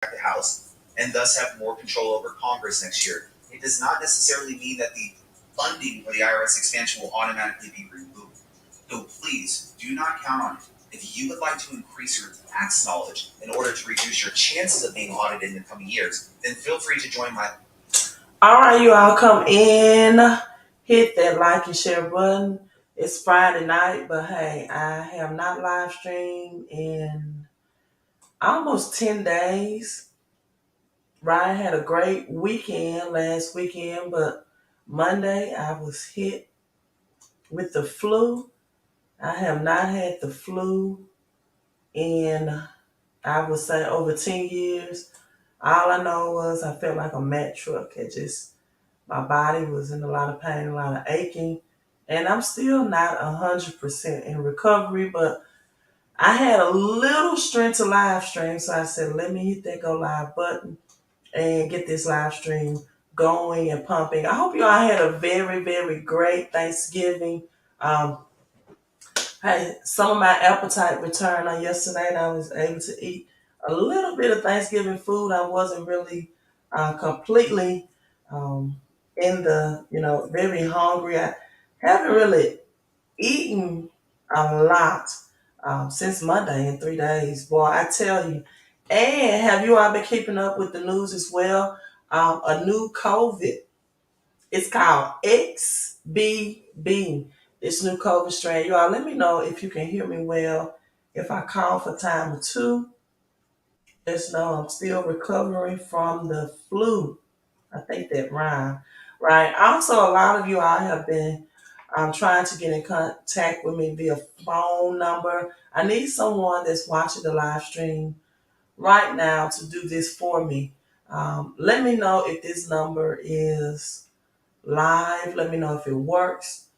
the House and thus have more control over Congress next year. It does not necessarily mean that the funding for the IRS expansion will automatically be removed. So please do not count on it. If you would like to increase your tax knowledge in order to reduce your chances of being audited in the coming years, then feel free to join my. All right, you all come in, hit that like and share button. It's Friday night, but hey, I have not live streamed in almost 10 days. Ryan had a great weekend last weekend, but Monday I was hit with the flu. I have not had the flu in, I would say, over 10 years. All I know was I felt like a Mack truck. My body was in a lot of pain, a lot of aching. And I'm still not 100% in recovery, but I had a little strength to live stream. So I said, let me hit that go live button and get this live stream going and pumping. I hope you all had a very, very great Thanksgiving. Um, Hey, some of my appetite returned on yesterday, and I was able to eat a little bit of Thanksgiving food. I wasn't really completely um, in the, very hungry. I haven't really eaten a lot since Monday in 3 days. Boy, I tell you. And have you all been keeping up with the news as well? A new COVID. It's called XBB. This new COVID strain. You all let me know if you can hear me well. If I call for time or two, just know I'm still recovering from the flu. I think that rhyme. Right. Also, a lot of you all have been trying to get in contact with me via phone number. I need someone that's watching the live stream right now to do this for me. Let me know if this number is live. Let me know if it works.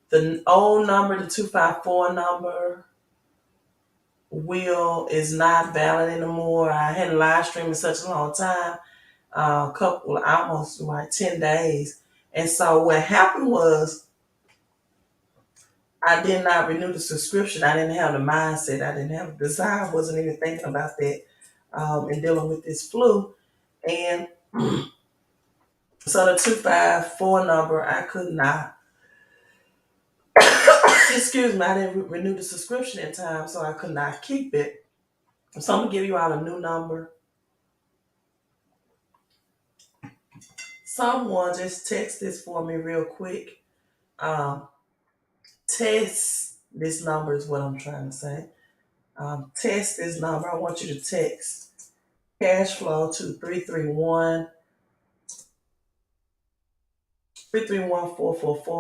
The old number, the 254 number, is not valid anymore. I hadn't live streamed in such a long time, almost like 10 days. And so what happened was I did not renew the subscription. I didn't have the mindset. I didn't have the desire. I wasn't even thinking about that in dealing with this flu. And so the 254 number, I could not. Excuse me, I didn't renew the subscription in time, so I could not keep it. So I'm gonna give you out a new number. Someone just text this for me real quick. Um, Test this number is what I'm trying to say. Test this number. I want you to text cash flow to 331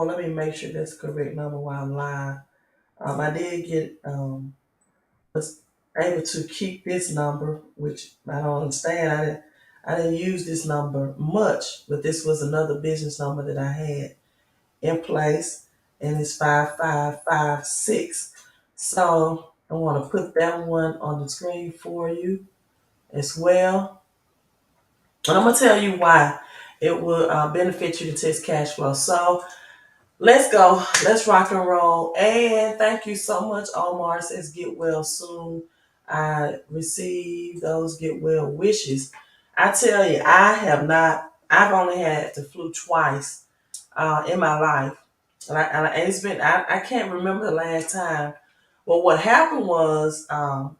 Let me make sure that's the correct number while I'm live. I did get was able to keep this number, which I don't understand. I didn't use this number much, but this was another business number that I had in place, and it's 5556. So I want to put that one on the screen for you as well. And I'm gonna tell you why it will benefit you to test cash flow. So let's go. Let's rock and roll. And thank you so much. Omar says get well soon. I received those get well wishes. I tell you, I've only had the flu twice in my life. And it's been, I can't remember the last time. But what happened was,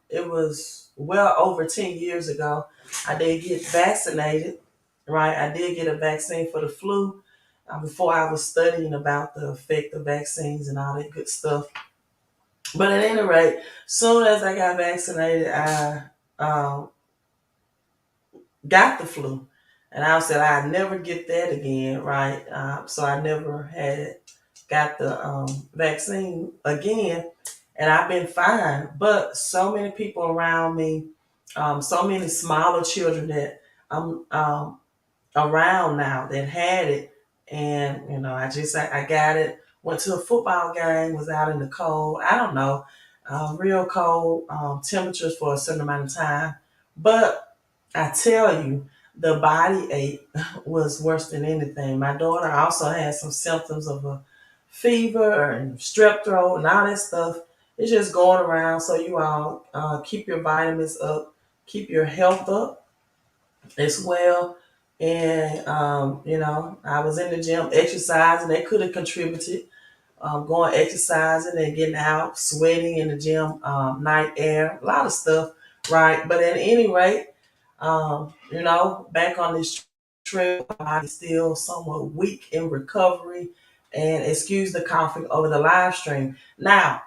it was well over 10 years ago. I did get vaccinated, right? I did get a vaccine for the flu before I was studying about the effect of vaccines and all that good stuff. But at any rate, soon as I got vaccinated, I um, got the flu. And I said I'd never get that again, right? So I never had got the vaccine again. And I've been fine. But so many people around me, so many smaller children that I'm around now that had it, and I got it. Went to a football game, was out in the cold. I don't know, real cold temperatures for a certain amount of time. But I tell you, the body ache was worse than anything. My daughter also had some symptoms of a fever and strep throat and all that stuff. It's just going around. So you all keep your vitamins up, keep your health up. as well. And, I was in the gym exercising. That could have contributed. Going exercising and getting out, sweating in the gym, night air, a lot of stuff, right? But at any rate, back on this trip, my body's still somewhat weak in recovery. And excuse the coughing over the live stream. Now,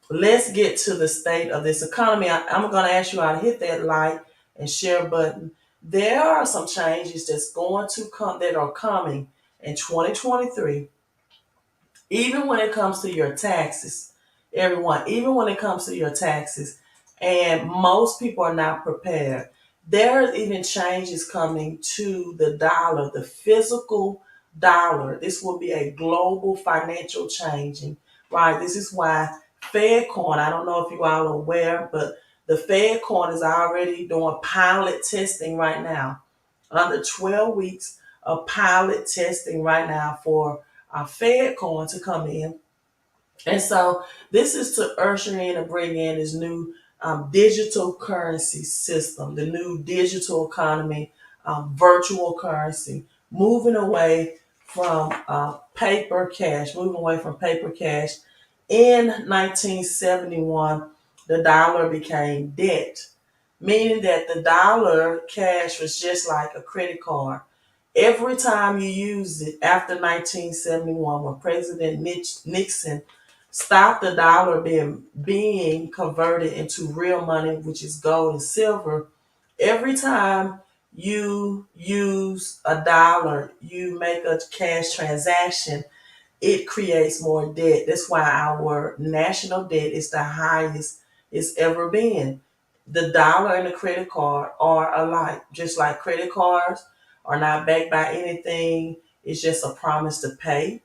let's get to the state of this economy. I'm going to ask you all to hit that like and share button. There are some changes that's going to come that are coming in 2023, even when it comes to your taxes, everyone, even when it comes to your taxes, and most people are not prepared. There's even changes coming to the dollar, the physical dollar. This will be a global financial changing, right? This is why Fed coin, I don't know if you all are aware, but the Fed coin is already doing pilot testing right now, under 12 weeks of pilot testing right now for our Fed coin to come in. And so this is to usher in and bring in this new digital currency system, the new digital economy, virtual currency, moving away from paper cash. In 1971, the dollar became debt, meaning that the dollar cash was just like a credit card. Every time you use it after 1971, when President Nixon stopped the dollar being converted into real money, which is gold and silver, every time you use a dollar, you make a cash transaction, it creates more debt. That's why our national debt is the highest it's ever been. The dollar and the credit card are alike, just like credit cards are not backed by anything. It's just a promise to pay,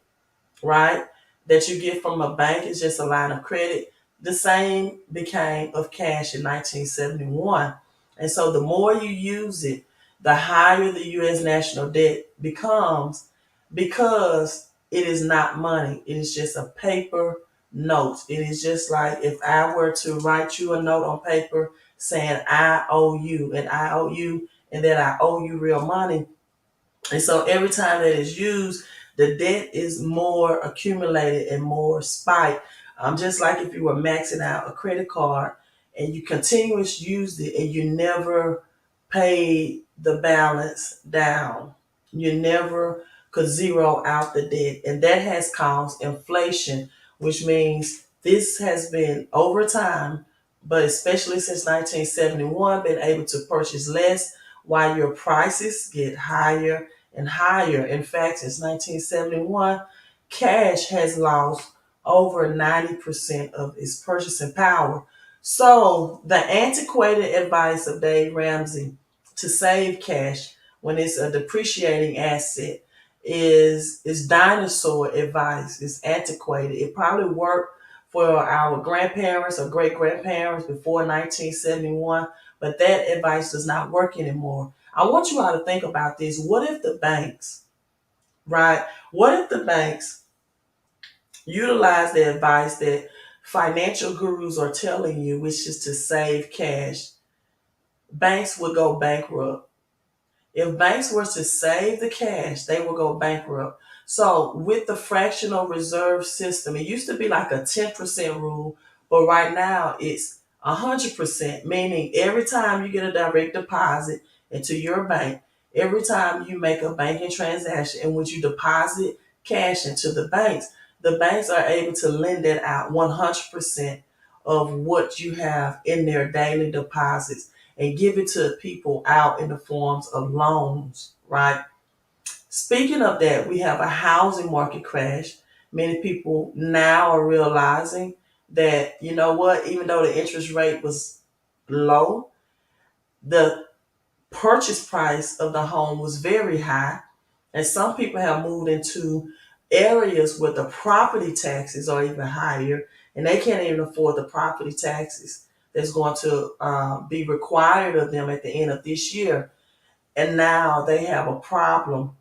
right? That you get from a bank is just a line of credit. The same became of cash in 1971. And so the more you use it, the higher the US national debt becomes, because it is not money. It is just a paper note. It is just like if I were to write you a note on paper saying I owe you, and I owe you, and that I owe you real money, and so every time that is used, the debt is more accumulated and more spiked. Just like if you were maxing out a credit card and you continuously used it and you never paid the balance down. You never could zero out the debt. And that has caused inflation, which means this has been over time, but especially since 1971, been able to purchase less while your prices get higher and higher. In fact, since 1971, cash has lost over 90% of its purchasing power. So, the antiquated advice of Dave Ramsey to save cash when it's a depreciating asset is dinosaur advice. It's antiquated. It probably worked for our grandparents or great grandparents before 1971, but that advice does not work anymore. I want you all to think about this. What if the banks, right? What if the banks utilize the advice that financial gurus are telling you, which is to save cash? Banks would go bankrupt. If banks were to save the cash, they will go bankrupt. So with the fractional reserve system, it used to be like a 10% rule, but right now it's 100%, meaning every time you get a direct deposit into your bank, every time you make a banking transaction in which you deposit cash into the banks are able to lend it out 100% of what you have in their daily deposits and give it to people out in the forms of loans, right? Speaking of that, we have a housing market crash. Many people now are realizing that, you know what, even though the interest rate was low, the purchase price of the home was very high. And some people have moved into areas where the property taxes are even higher, and they can't even afford the property taxes that's going to be required of them at the end of this year. And now they have a problem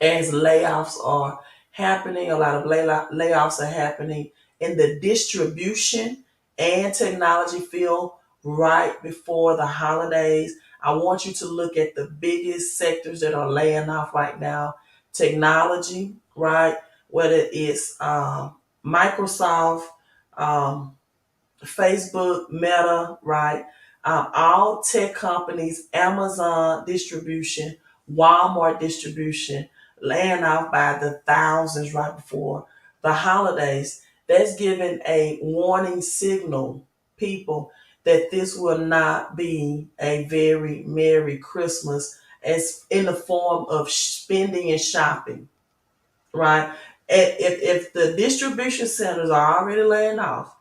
as layoffs are happening. A lot of layoffs are happening in the distribution and technology field right before the holidays. I want you to look at the biggest sectors that are laying off right now. Technology, right? Whether it's Microsoft, um, Facebook, Meta, right? All tech companies, Amazon distribution, Walmart distribution, laying off by the thousands right before the holidays. That's giving a warning signal, people, that this will not be a very Merry Christmas as in the form of spending and shopping, right? If the distribution centers are already laying off,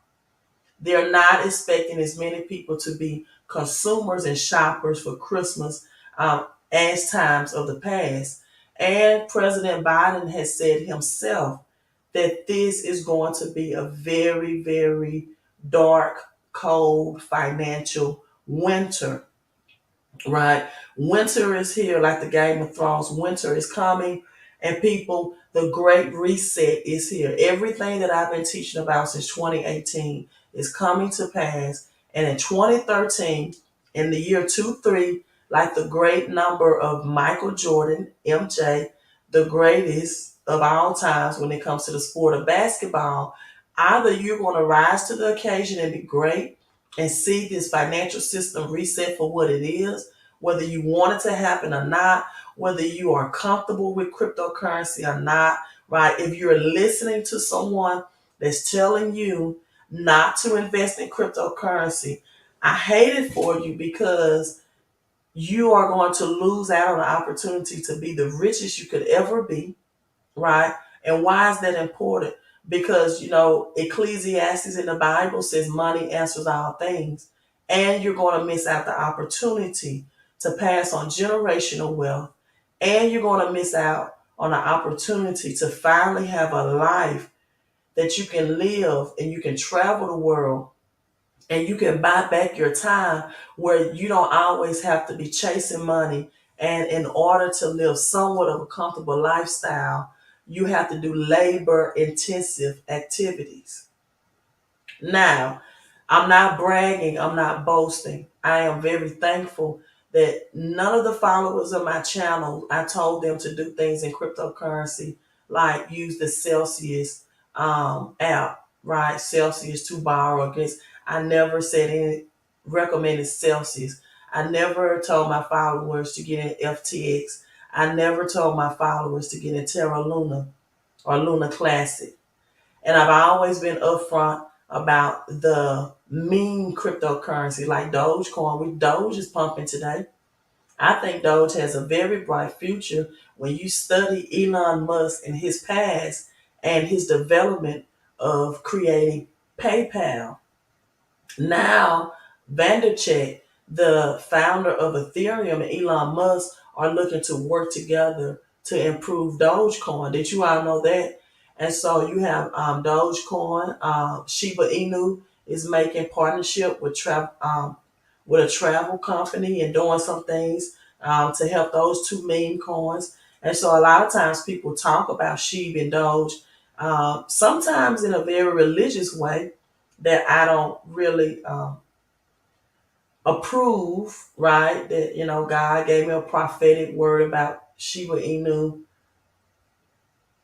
they're not expecting as many people to be consumers and shoppers for Christmas as times of the past. And President Biden has said himself that this is going to be a very, very dark, cold financial winter, right? Winter is here, like the Game of Thrones. Winter is coming, and people, the Great Reset is here. Everything that I've been teaching about since 2018 is coming to pass. And in 2013, in the year 23, like the great number of Michael Jordan, MJ, the greatest of all times when it comes to the sport of basketball, either you're going to rise to the occasion and be great and see this financial system reset for what it is, whether you want it to happen or not, whether you are comfortable with cryptocurrency or not, right? If you're listening to someone that's telling you not to invest in cryptocurrency, I hate it for you, because you are going to lose out on the opportunity to be the richest you could ever be, right? And why is that important? Because, Ecclesiastes in the Bible says money answers all things. And you're going to miss out the opportunity to pass on generational wealth. And you're going to miss out on the opportunity to finally have a life that you can live and you can travel the world and you can buy back your time, where you don't always have to be chasing money. And in order to live somewhat of a comfortable lifestyle, you have to do labor intensive activities. Now, I'm not bragging, I'm not boasting. I am very thankful that none of the followers of my channel, I told them to do things in cryptocurrency, like use the Celsius app, right? Celsius to borrow against. I never said any recommended Celsius. I never told my followers to get in FTX. I never told my followers to get in Terra Luna or Luna Classic. And I've always been upfront about the meme cryptocurrency like Dogecoin, which Doge is pumping today. I think Doge has a very bright future when you study Elon Musk and his past and his development of creating PayPal. Now, Vandercheck, the founder of Ethereum, and Elon Musk are looking to work together to improve Dogecoin. Did you all know that? And so you have Dogecoin. Shiba Inu is making partnership with a travel company and doing some things to help those two meme coins. And so a lot of times people talk about Shiba and Doge, sometimes in a very religious way that I don't really approve, right? That, God gave me a prophetic word about Shiba Inu.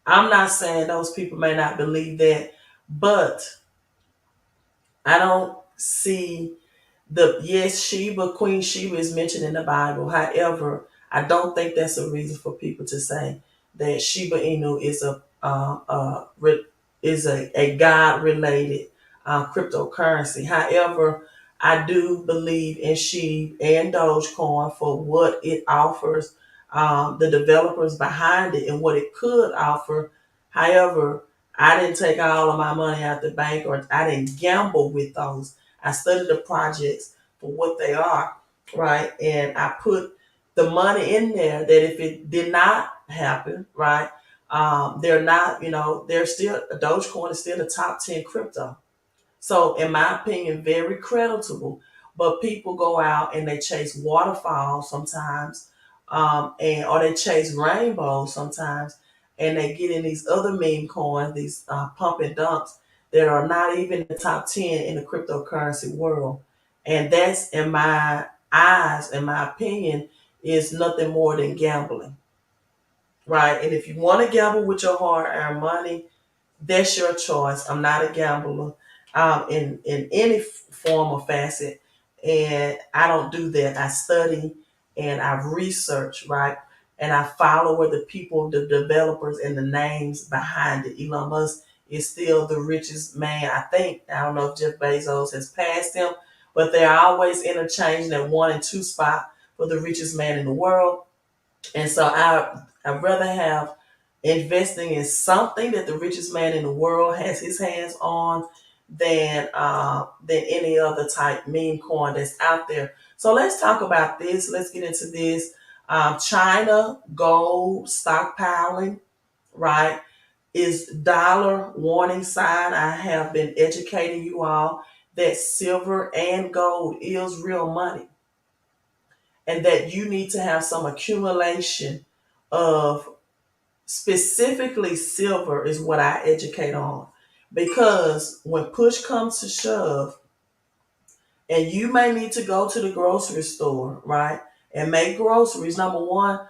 I'm not saying those people may not believe that, but I don't see yes, Sheba, Queen Sheba is mentioned in the Bible. However, I don't think that's a reason for people to say that Shiba Inu is a God related cryptocurrency. However, I do believe in Sheba and Dogecoin for what it offers, the developers behind it, and what it could offer. However, I didn't take all of my money out the bank, or I didn't gamble with those. I studied the projects for what they are, right? And I put the money in there that if it did not happen, right, they're not, they're still, Dogecoin is still the top 10 crypto. So, in my opinion, very creditable. But people go out and they chase waterfalls sometimes, and or they chase rainbows sometimes, and they get in these other meme coins, these pump and dumps that are not even in the top 10 in the cryptocurrency world. And that's, in my eyes, in my opinion, is nothing more than gambling, right? And if you want to gamble with your hard-earned money, that's your choice. I'm not a gambler in any form or facet, and I don't do that. I study and I've researched, right? And I follow where the people, the developers, and the names behind it. Elon Musk is still the richest man, I think. I don't know if Jeff Bezos has passed him, but they're always interchanging that 1 and 2 spot for the richest man in the world. And so I'd rather have investing in something that the richest man in the world has his hands on than any other type meme coin that's out there. So let's talk about this. Let's get into this. China gold stockpiling, right? Is dollar warning sign. I have been educating you all that silver and gold is real money, and that you need to have some accumulation of specifically silver is what I educate on. Because when push comes to shove, and you may need to go to the grocery store, right, and make groceries. Number one,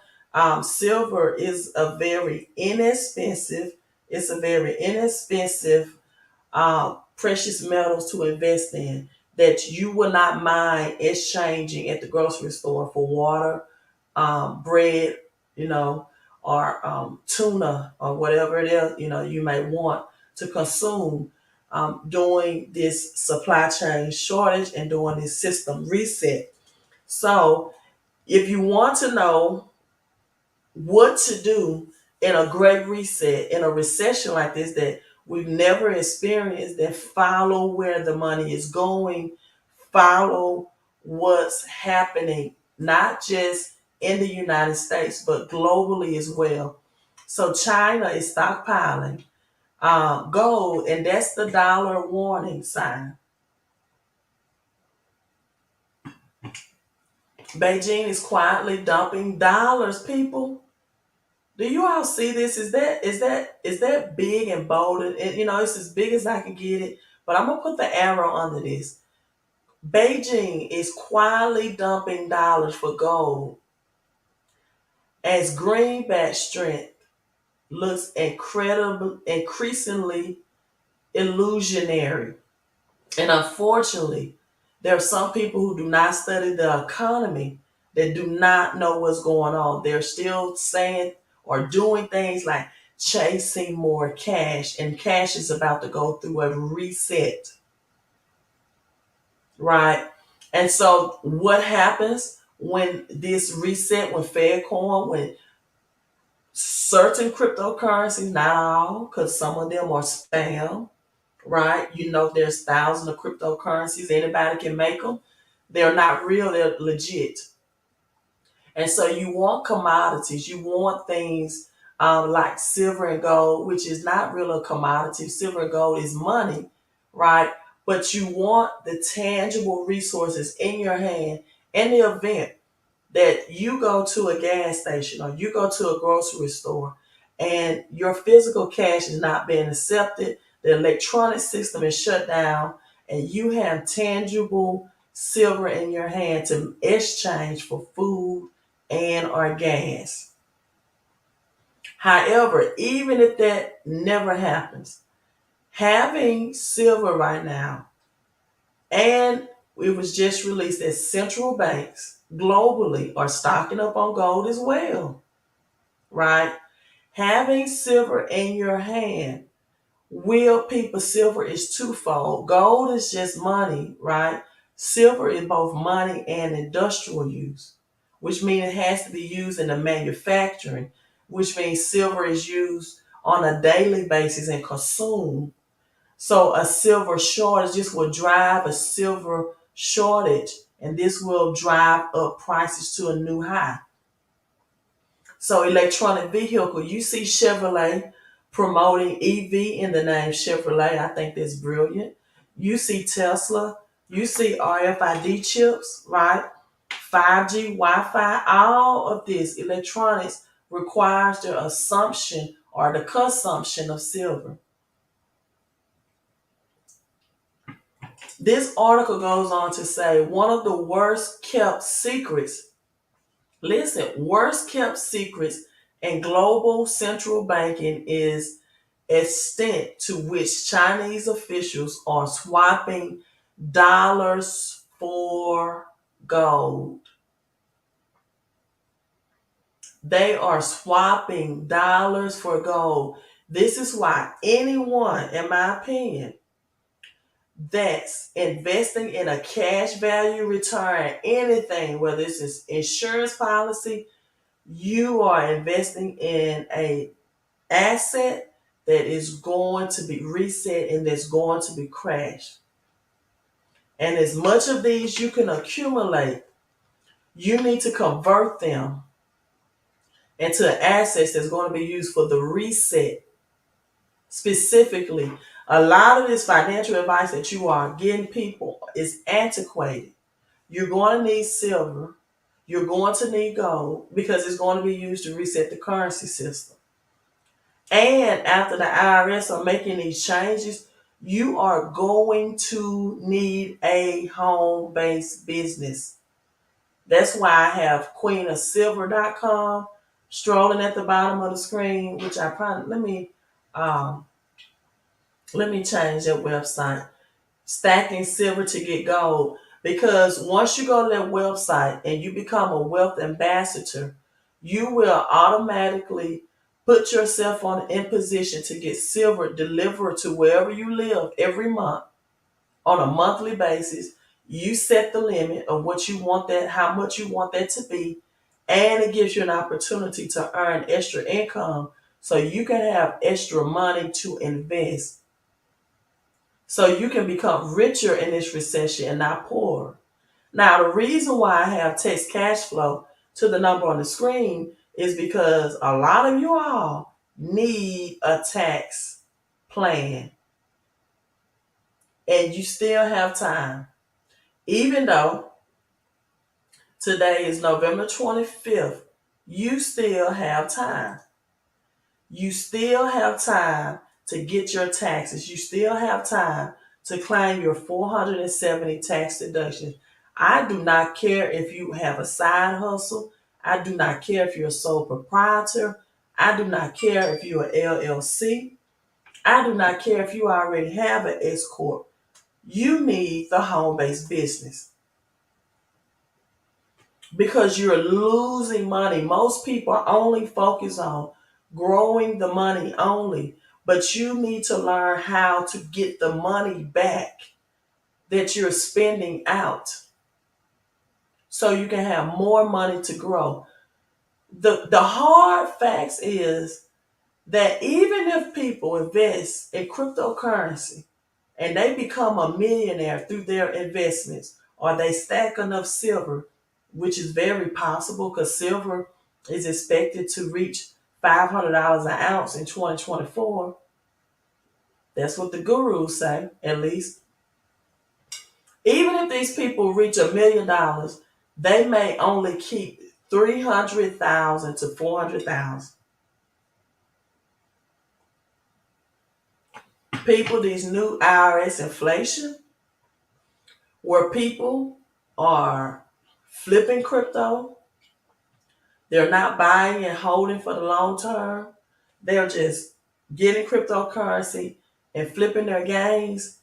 silver is a very inexpensive. It's a very inexpensive precious metals to invest in that you will not mind exchanging at the grocery store for water, bread, you know, or tuna or whatever it is, you may want to consume during this supply chain shortage and during this system reset. So, if you want to know what to do in a great reset, in a recession like this that we've never experienced, then follow where the money is going, follow what's happening, not just in the United States, but globally as well. So China is stockpiling gold, and that's the dollar warning sign. Beijing is quietly dumping dollars, people. Do you all see this? Is that big and bold? And it's as big as I can get it. But I'm gonna put the arrow under this. Beijing is quietly dumping dollars for gold as greenback strength looks increasingly illusionary. And unfortunately, there are some people who do not study the economy that do not know what's going on. They're still saying or doing things like chasing more cash, and cash is about to go through a reset, right? And so, what happens when this reset, when Fedcoin, when certain cryptocurrencies, not all, because some of them are spam, right? There's thousands of cryptocurrencies. Anybody can make them. They're not real. They're legit. And so you want commodities. You want things like silver and gold, which is not really a commodity. Silver and gold is money, right? But you want the tangible resources in your hand in the event that you go to a gas station or you go to a grocery store and your physical cash is not being accepted, the electronic system is shut down, and you have tangible silver in your hand to exchange for food and or gas. However, even if that never happens, having silver right now, and it was just released that central banks globally are stocking up on gold as well, right? Having silver in your hand will people, silver is twofold. Gold is just money, right? Silver is both money and industrial use, which means it has to be used in the manufacturing, which means silver is used on a daily basis and consumed. So a silver shortage, this will drive a silver shortage, and this will drive up prices to a new high. So electronic vehicle, you see Chevrolet promoting EV in the name Chevrolet. I think that's brilliant. You see Tesla, you see RFID chips, right? 5G, Wi-Fi, all of this electronics requires the assumption or the consumption of silver. This article goes on to say one of the worst kept secrets, listen, worst kept secrets in global central banking is extent to which Chinese officials are swapping dollars for gold. They are swapping dollars for gold. This is why anyone, in my opinion, that's investing in a cash value return, anything, whether it's an insurance policy, you are investing in a asset that is going to be reset and that's going to be crashed. And as much of these you can accumulate, you need to convert them into assets that's going to be used for the reset. Specifically, a lot of this financial advice that you are getting people is antiquated. You're going to need silver. You're going to need gold because it's going to be used to reset the currency system. And after the IRS are making these changes, you are going to need a home based business. That's why I have queenofsilver.com strolling at the bottom of the screen, which I probably um, let me change that website. Stacking silver to get gold. Because once you go to that website and you become a wealth ambassador, you will automatically put yourself in position to get silver delivered to wherever you live every month on a monthly basis. You set the limit of what you want that, how much you want that to be, and it gives you an opportunity to earn extra income so you can have extra money to invest. So you can become richer in this recession and not poorer. Now, the reason why I have text cash flow to the number on the screen is because a lot of you all need a tax plan and you still have time. Even though today is November 25th, you still have time. You still have time to get your taxes. You still have time to claim your 470 tax deductions. I do not care if you have a side hustle. I do not care if you're a sole proprietor. I do not care if you're an LLC. I do not care if you already have an S Corp. You need the home based business because you're losing money. Most people only focus on growing the money only, but you need to learn how to get the money back that you're spending out so you can have more money to grow. The hard facts is that even if people invest in cryptocurrency and they become a millionaire through their investments, or they stack enough silver, which is very possible because silver is expected to reach $500 an ounce in 2024. That's what the gurus say, at least. Even if these people reach $1 million, they may only keep 300,000 to 400,000. People, these new IRS inflation, where people are flipping crypto, they're not buying and holding for the long term. They're just getting cryptocurrency and flipping their gains.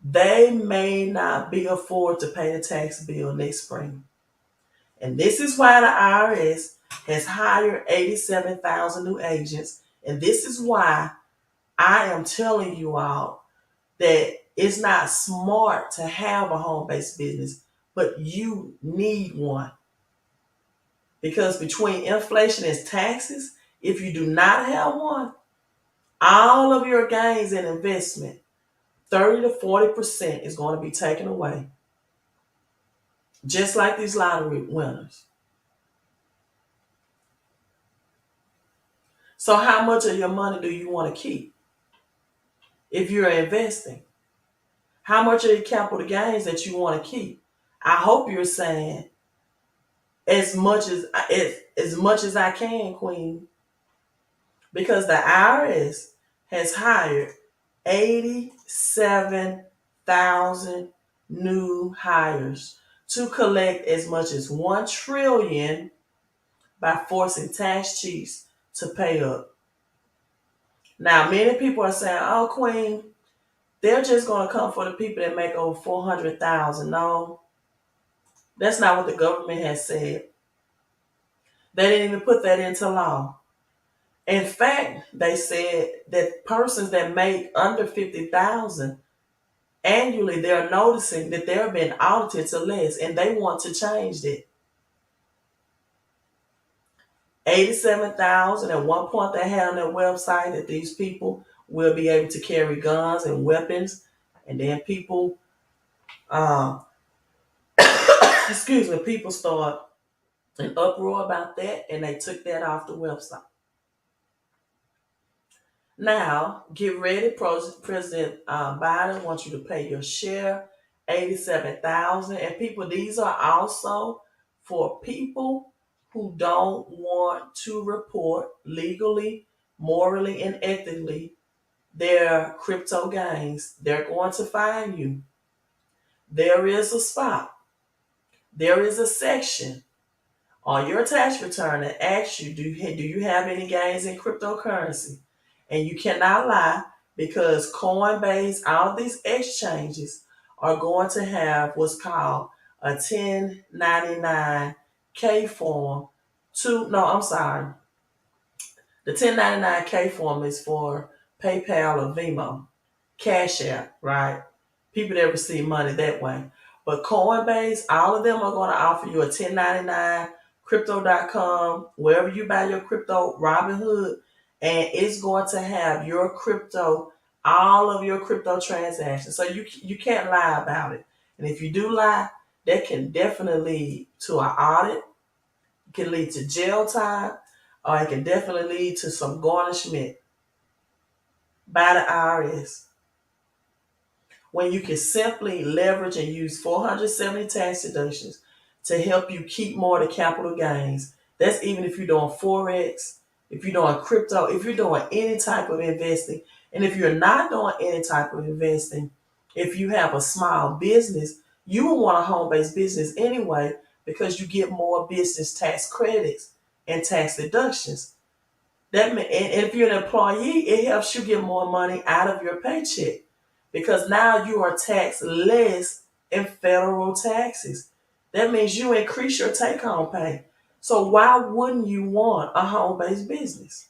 They may not be afford to pay the tax bill next spring. And this is why the IRS has hired 87,000 new agents. And this is why I am telling you all that it's not smart to have a home-based business, but you need one. Because between inflation and taxes, if you do not have one, all of your gains and investment, 30 to 40% is going to be taken away. Just like these lottery winners. So how much of your money do you want to keep if you're investing? How much of your capital gains that you want to keep? I hope you're saying as much as I can, Queen, because the IRS has hired 87,000 100,000 new hires to collect as much as 1 trillion by forcing tax chiefs to pay up. Now, many people are saying, "Oh, Queen, they're just going to come for the people that make over 400,000." No, that's not what the government has said. They didn't even put that into law. In fact, they said that persons that make under 50,000 annually, they're noticing that they're being audited to less, and they want to change that. 87,000 at one point they had on their website that these people will be able to carry guns and weapons, and then people, um, excuse me, people start an uproar about that, and they took that off the website. Now, get ready. President Biden wants you to pay your share, 87,000. And people, these are also for people who don't want to report legally, morally, and ethically their crypto gains. They're going to fine you. There is a spot. There is a section on your tax return that asks you, do you have any gains in cryptocurrency? And you cannot lie, because Coinbase, all of these exchanges are going to have what's called a 1099K form to, no, I'm sorry. The 1099K form is for PayPal or Venmo, Cash App, right? People that receive money that way. But Coinbase, all of them are going to offer you a 1099, crypto.com, wherever you buy your crypto, Robinhood, and it's going to have your crypto, all of your crypto transactions. So you can't lie about it. And if you do lie, that can definitely lead to an audit. It can lead to jail time, or it can definitely lead to some garnishment by the IRS. When you can simply leverage and use 470 tax deductions to help you keep more of the capital gains. That's even if you're doing Forex, if you're doing crypto, if you're doing any type of investing. And if you're not doing any type of investing, if you have a small business, you will want a home-based business anyway, because you get more business tax credits and tax deductions. And if you're an employee, it helps you get more money out of your paycheck, because now you are taxed less in federal taxes. That means you increase your take-home pay. So why wouldn't you want a home-based business?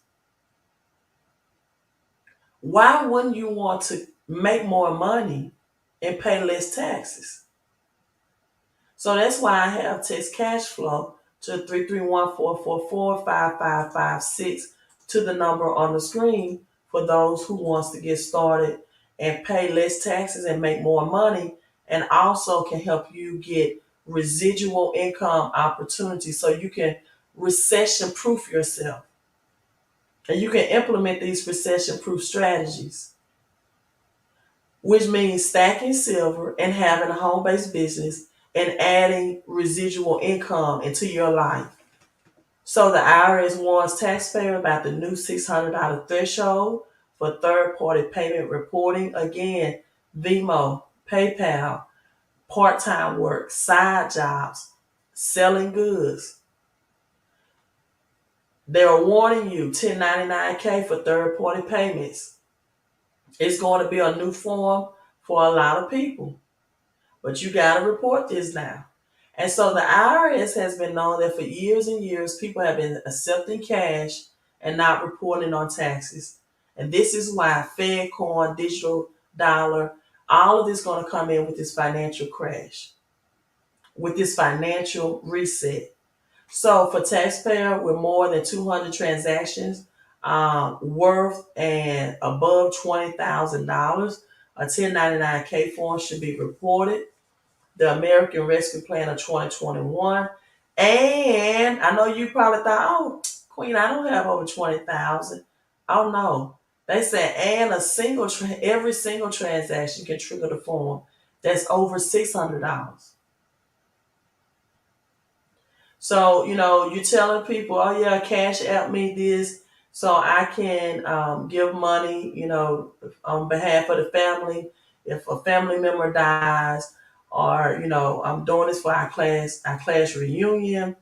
Why wouldn't you want to make more money and pay less taxes? So that's why I have text cash flow to 331-444-5556 to the number on the screen for those who wants to get started and pay less taxes and make more money, and also can help you get residual income opportunities so you can recession proof yourself. And you can implement these recession proof strategies, which means stacking silver and having a home based business and adding residual income into your life. So the IRS warns taxpayers about the new $600 threshold for third party payment reporting. Again, Venmo, PayPal, part time work, side jobs, selling goods. They're warning you 1099K for third party payments. It's going to be a new form for a lot of people. But you got to report this now. And so the IRS has been known that for years and years, people have been accepting cash and not reporting on taxes. And this is why FedCoin, digital dollar, all of this is going to come in with this financial crash, with this financial reset. So for taxpayer with more than 200 transactions worth and above $20,000, a 1099K form should be reported. The American Rescue Plan of 2021. And I know you probably thought, "Oh, Queen, I don't have over 20,000." Oh no. They said, and every single transaction can trigger the form that's over $600. So, you're telling people, "Oh yeah, Cash App me this so I can give money, on behalf of the family." if a family member dies, or I'm doing this for our class reunion,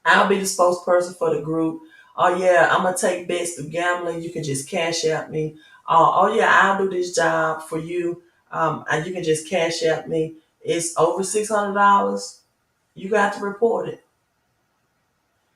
I'll be the spokesperson for the group. Oh yeah, I'm gonna take bets through gambling. You can just cash out me. Oh yeah, I'll do this job for you. And you can just cash out me. It's over $600. You got to report it.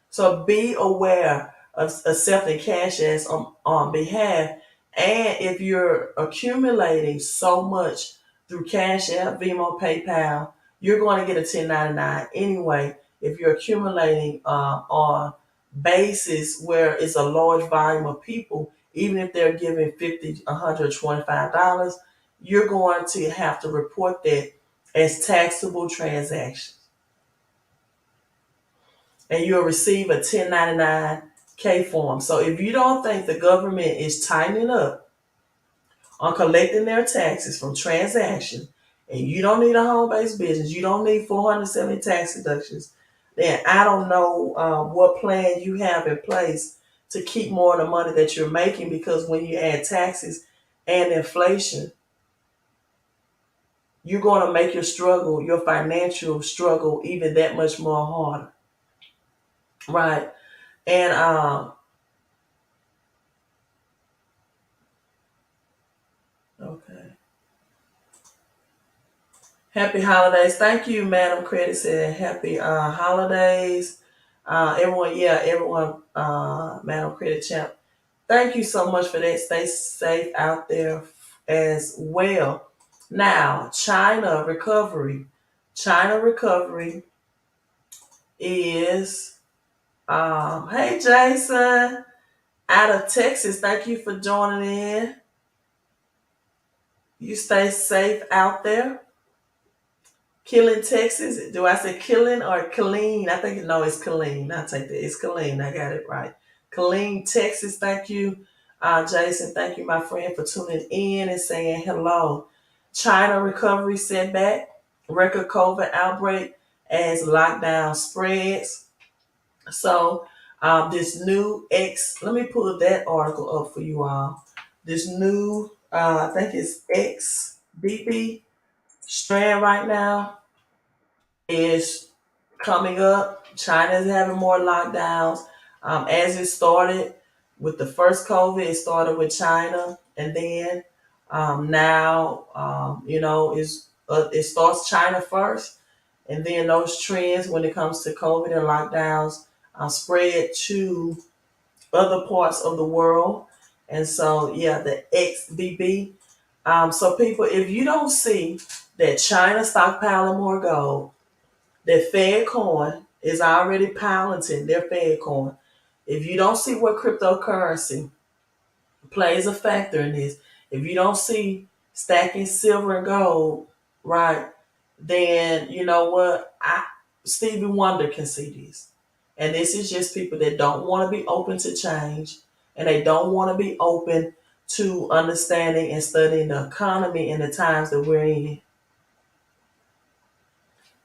So be aware of accepting cash as on behalf. And if you're accumulating so much through Cash App, Venmo, PayPal, you're going to get a 1099 anyway. If you're accumulating on basis where it's a large volume of people, even if they're giving $50, $125, you're going to have to report that as taxable transactions, and you'll receive a 1099-K form. So if you don't think the government is tightening up on collecting their taxes from transactions, and you don't need a home-based business, you don't need 470 tax deductions, then I don't know what plan you have in place to keep more of the money that you're making, because when you add taxes and inflation, you're going to make your financial struggle, even that much more harder. Right. And okay. Happy holidays. Thank you, Madam Credit said happy holidays. Everyone, Madam Credit Champ. Thank you so much for that. Stay safe out there as well. Now, China recovery. China recovery is hey Jason out of Texas. Thank you for joining in. You stay safe out there. Killing, Texas. Do I say killing or Killeen? I think no, it's Killeen. I take that. It's Killeen. I got it right. Killeen, Texas. Thank you, Jason. Thank you, my friend, for tuning in and saying hello. China recovery setback. Record COVID outbreak as lockdown spreads. So this new X. Let me pull that article up for you all. This new, I think it's XBB strand right now is coming up. China is having more lockdowns. As it started with the first COVID, it started with China, and then now it starts China first, and then those trends when it comes to COVID and lockdowns spread to other parts of the world. And so yeah, the XBB. So people, if you don't see that China stockpiling more gold, that Fed coin is already piloting their Fed coin. If you don't see what cryptocurrency plays a factor in this, if you don't see stacking silver and gold, right, then you know what? Stevie Wonder can see this. And this is just people that don't want to be open to change, and they don't want to be open to understanding and studying the economy in the times that we're in.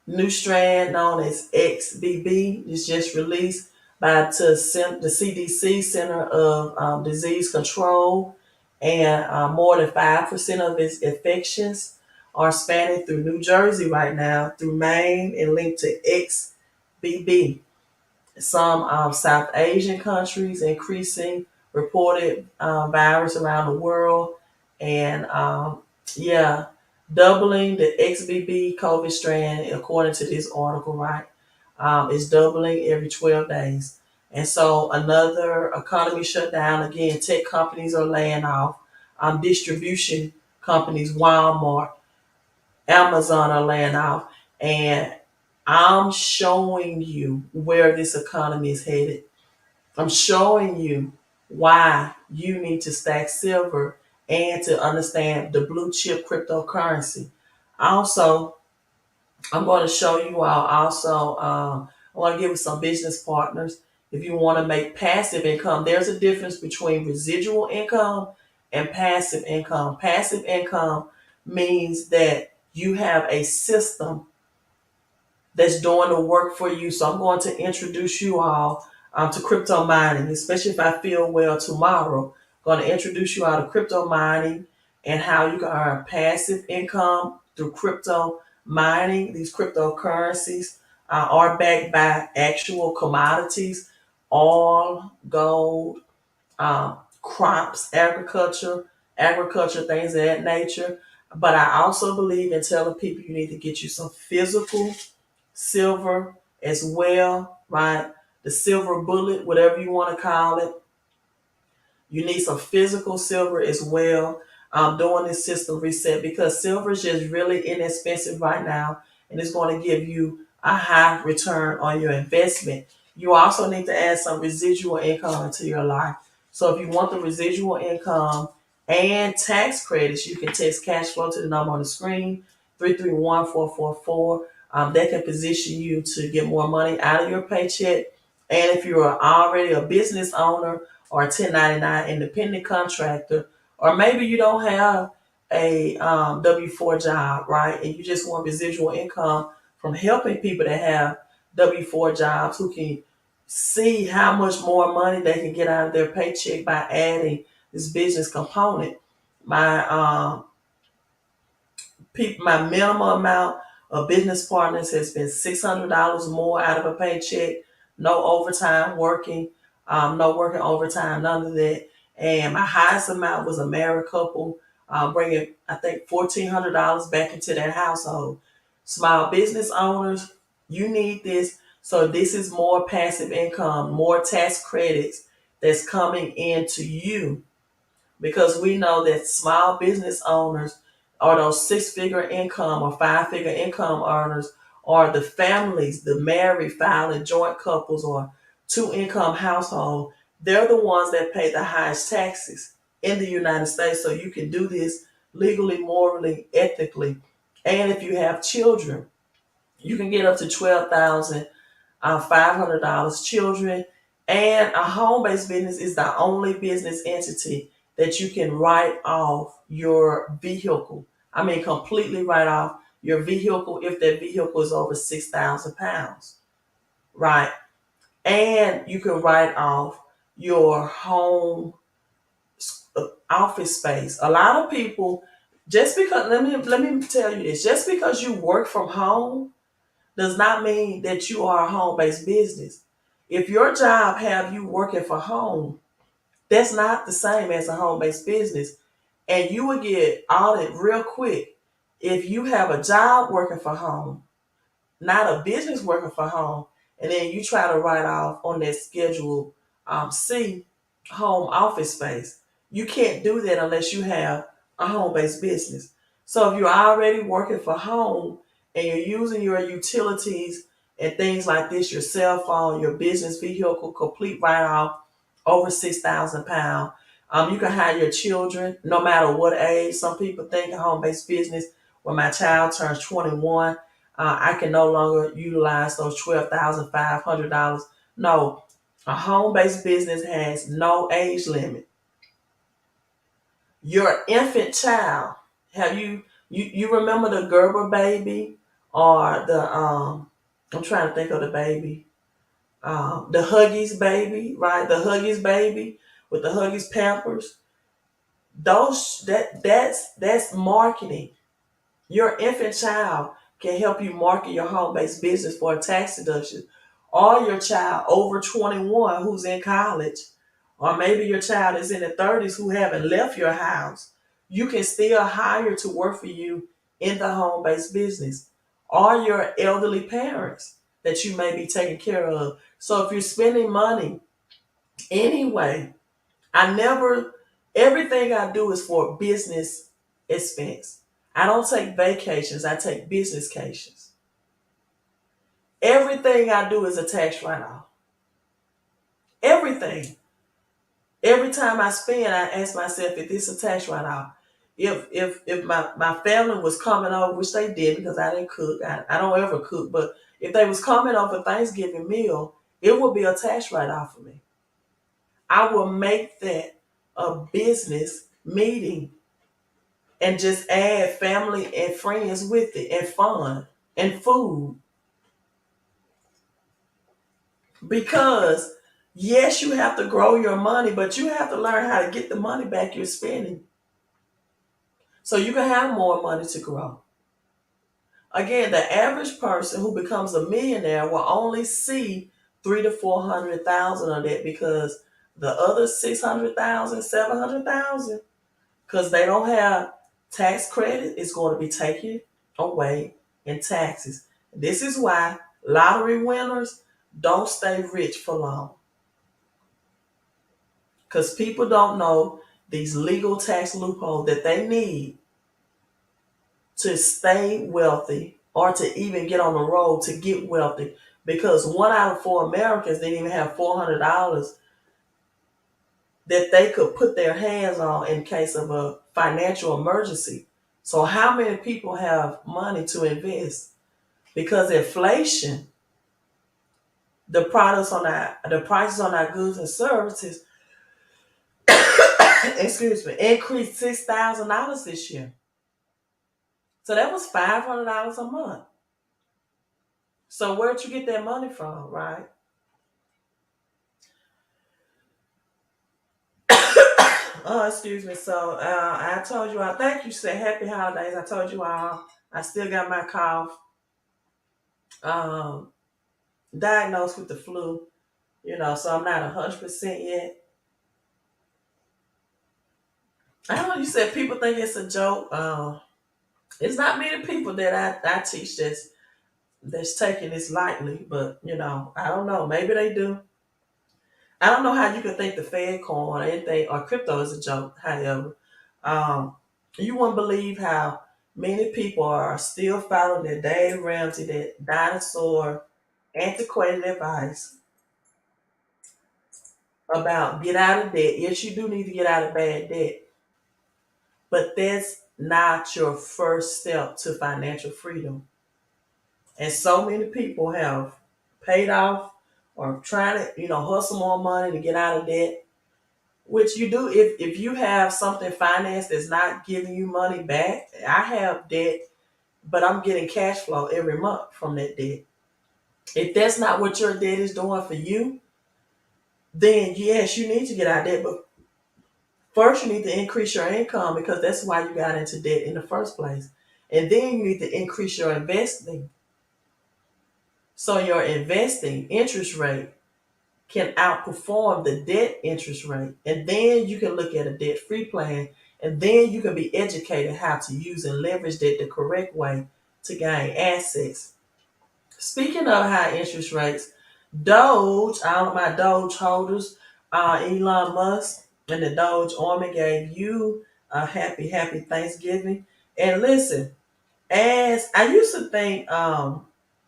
New strand known as XBB is just released by the CDC Center of Disease Control, and more than 5% of its infections are spanning through New Jersey right now, through Maine, and linked to XBB. Some South Asian countries increasing reported virus around the world, and yeah, doubling the XBB COVID strand according to this article, right? Is doubling every 12 days. And so another economy shutdown again. Tech companies are laying off. Distribution companies, Walmart, Amazon are laying off, and I'm showing you where this economy is headed. I'm showing you why you need to stack silver and to understand the blue chip cryptocurrency. Also, I'm going to show you all also, I want to give you some business partners. If you want to make passive income, there's a difference between residual income and passive income. Passive income means that you have a system that's doing the work for you. So I'm going to introduce you all to crypto mining, especially if I feel well tomorrow. I'm going to introduce you all to crypto mining, and how you can earn passive income through crypto mining. These cryptocurrencies are backed by actual commodities, oil, gold, crops, agriculture, things of that nature. But I also believe in telling people you need to get you some physical silver as well, right? The silver bullet, whatever you want to call it. You need some physical silver as well during this system reset, because silver is just really inexpensive right now, and it's going to give you a high return on your investment. You also need to add some residual income into your life. So if you want the residual income and tax credits, you can text cash flow to the number on the screen, 331-444. That can position you to get more money out of your paycheck. And if you are already a business owner or a 1099 independent contractor, or maybe you don't have a W-4 job, right? And you just want residual income from helping people that have W-4 jobs who can see how much more money they can get out of their paycheck by adding this business component. My my minimum amount of business partners has been $600 more out of a paycheck. No overtime working, no working overtime, none of that. And my highest amount was a married couple, bringing I think $1,400 back into their household. Small business owners, you need this. So this is more passive income, more tax credits that's coming into you, because we know that small business owners are those six-figure income or five-figure income earners, or the families, the married filing joint couples or two-income household. They're the ones that pay the highest taxes in the United States. So you can do this legally, morally, ethically. And if you have children, you can get up to 12,000 $500 children. And a home-based business is the only business entity that you can write off your vehicle. I mean, completely write off your vehicle if that vehicle is over 6,000 pounds, right? And you can write off your home office space. A lot of people, just because, let me tell you this, just because you work from home does not mean that you are a home-based business. If your job have you working for home, that's not the same as a home-based business. And you will get audited real quick if you have a job working for home, not a business working for home, and then you try to write off on that Schedule C home office space. You can't do that unless you have a home-based business. So if you're already working for home and you're using your utilities and things like this, your cell phone, your business vehicle, complete write-off over 6,000 pounds. You can hire your children no matter what age. Some people think a home-based business, when my child turns 21, I can no longer utilize those $12,500. No, a home-based business has no age limit. Your infant child, have you remember the Gerber baby, or the I'm trying to think of the baby, the Huggies baby, right? The Huggies baby with the Huggies Pampers. That's marketing. Your infant child can help you market your home-based business for a tax deduction. Or your child over 21 who's in college, or maybe your child is in the 30s who haven't left your house. You can still hire to work for you in the home-based business. Or your elderly parents that you may be taking care of. So if you're spending money anyway, everything I do is for business expense. I don't take vacations, I take business vacations. Everything I do is a tax write off. Everything. Every time I spend, I ask myself if this is a tax write off. If my family was coming over, which they did because I didn't cook, I don't ever cook, but if they was coming over Thanksgiving meal, it would be a tax write off for me. I will make that a business meeting and just add family and friends with it, and fun and food. Because yes, you have to grow your money, but you have to learn how to get the money back you're spending. So you can have more money to grow. Again, the average person who becomes a millionaire will only see 300 to 400,000 of that, because the other 600,000, 700,000, because they don't have tax credit, is going to be taken away in taxes. This is why lottery winners don't stay rich for long, because people don't know these legal tax loopholes that they need to stay wealthy or to even get on the road to get wealthy. Because 1 out of 4 Americans didn't even have $400 that they could put their hands on in case of a financial emergency. So how many people have money to invest? Because inflation, the prices on our goods and services, excuse me, increased $6,000 this year. So that was $500 a month. So where'd you get that money from, right? Oh, excuse me. So I told you all, thank you, say happy holidays. I told you all, I still got my cough, um, diagnosed with the flu, so I'm not 100% yet. I know you said people think it's a joke. It's not many people that I teach that's taking this lightly, but I don't know. Maybe they do. I don't know how you could think the Fed coin or anything or crypto is a joke. However, um, you wouldn't believe how many people are still following that Dave Ramsey, that dinosaur, antiquated advice about get out of debt. Yes, you do need to get out of bad debt, but that's not your first step to financial freedom. And so many people have paid off or trying to, hustle more money to get out of debt, which you do if you have something financed that's not giving you money back. I have debt, but I'm getting cash flow every month from that debt. If that's not what your debt is doing for you, then yes, you need to get out of debt. But first, you need to increase your income, because that's why you got into debt in the first place. And then you need to increase your investing. So your investing interest rate can outperform the debt interest rate. And then you can look at a debt free plan. And then you can be educated how to use and leverage debt the correct way to gain assets. Speaking of high interest rates, Doge, all of my Doge holders, Elon Musk and the Doge Army gave you a happy Thanksgiving. And listen, as I used to think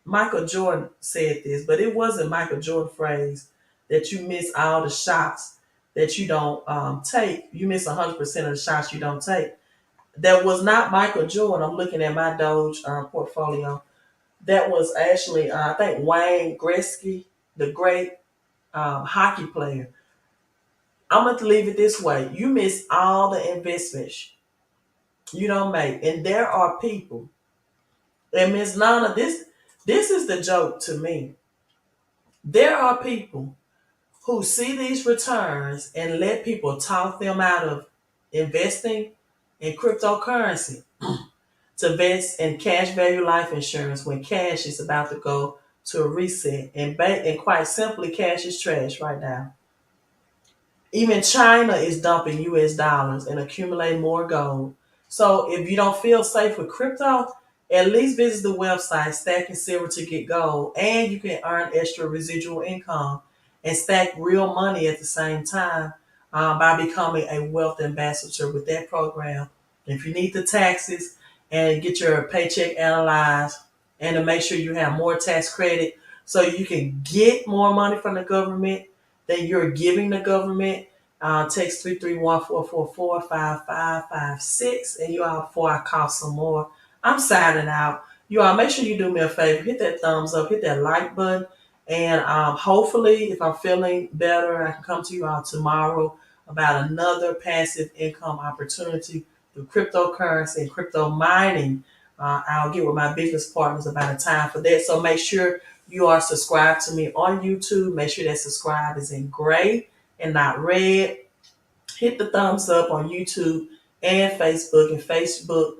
Michael Jordan said this, but it wasn't Michael Jordan phrase that you miss all the shots that you don't take. You miss 100% of the shots you don't take. That was not Michael Jordan. I'm looking at my Doge portfolio. That was actually, I think, Wayne Gretzky, the great hockey player. I'm going to leave it this way. You miss all the investments you don't make. And there are people, and Miss Nana, this is the joke to me. There are people who see these returns and let people talk them out of investing in cryptocurrency to invest in cash value life insurance when cash is about to go to a reset. And quite simply, cash is trash right now. Even China is dumping US dollars and accumulating more gold. So if you don't feel safe with crypto, at least visit the website Stacking Silver to get gold, and you can earn extra residual income and stack real money at the same time by becoming a wealth ambassador with that program. If you need the taxes and get your paycheck analyzed, and to make sure you have more tax credit so you can get more money from the government that you're giving the government, text 331-444-5556, and you all, before I call some more. I'm signing out. You all, make sure you do me a favor. Hit that thumbs up, hit that like button, and hopefully, if I'm feeling better, I can come to you all tomorrow about another passive income opportunity through cryptocurrency and crypto mining. I'll get with my business partners about a time for that. So make sure you are subscribed to me on YouTube. Make sure that subscribe is in gray and not red. Hit the thumbs up on YouTube and Facebook. And Facebook,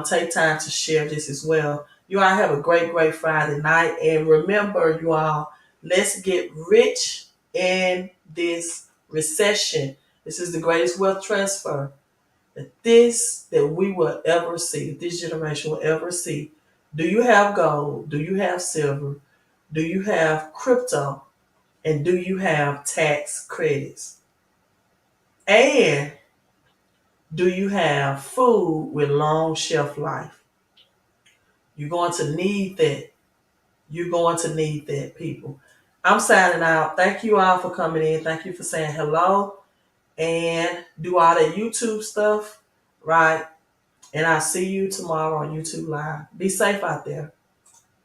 take time to share this as well. You all have a great, great Friday night. And remember, you all, let's get rich in this recession. This is the greatest wealth transfer that we will ever see, that this generation will ever see. Do you have gold? Do you have silver? Do you have crypto? And do you have tax credits? And do you have food with long shelf life? You're going to need that. You're going to need that, people. I'm signing out. Thank you all for coming in. Thank you for saying hello and do all that YouTube stuff, right? And I'll see you tomorrow on YouTube Live. Be safe out there.